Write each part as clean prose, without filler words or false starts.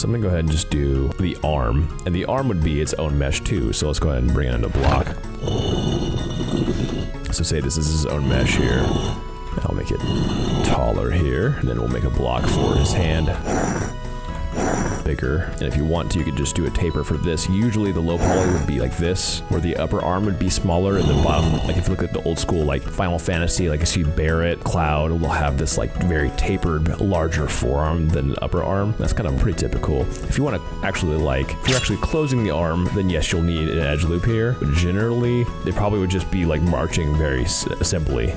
So I'm gonna go ahead and just do the arm, and the arm would be its own mesh too. So let's go ahead and bring it into block. So say this is his own mesh here. I'll make it taller here, and then we'll make a block for his hand. Bigger. And if you want to, you could just do a taper for this. Usually the low poly would be like this, where the upper arm would be smaller and the bottom, like if you look at the old school like Final Fantasy, like you see Barret, Cloud will have this like very tapered, larger forearm than the upper arm. That's kind of pretty typical. If you want to actually like, if you're actually closing the arm, then yes, you'll need an edge loop here. But generally, they probably would just be like marching very simply.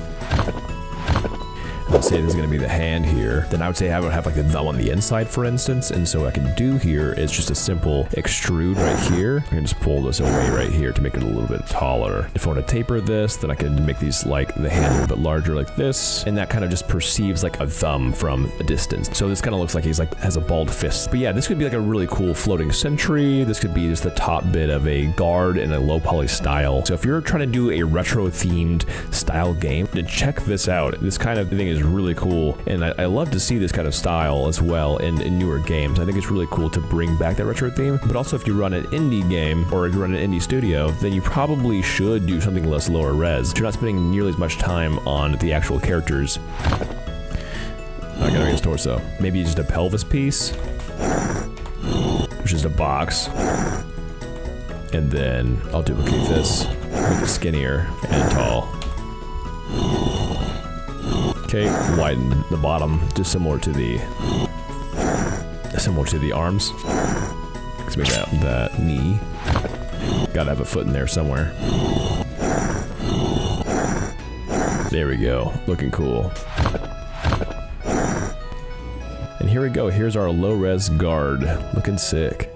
Let's say this is going to be the hand here, then I would say I would have like the thumb on the inside, for instance. And so what I can do here is just a simple extrude right here. I can just pull this away right here to make it a little bit taller. If I want to taper this, then I can make these like the hand a little bit larger like this. And that kind of just perceives like a thumb from a distance. So this kind of looks like he's like has a bald fist. But yeah, this could be like a really cool floating sentry. This could be just the top bit of a guard in a low poly style. So if you're trying to do a retro themed style game, then check this out. This kind of thing is really cool, and I love to see this kind of style as well in newer games. I think it's really cool to bring back that retro theme, but also if you run an indie game or if you run an indie studio, then you probably should do something less lower res. You're not spending nearly as much time on the actual characters. I gotta make his torso. Maybe just a pelvis piece, which is a box, and then I'll duplicate this, make it skinnier and tall. Okay, widen the bottom, just similar to the arms. Let's make that knee. Gotta have a foot in there somewhere. There we go, looking cool. And here we go, here's our low res guard, looking sick.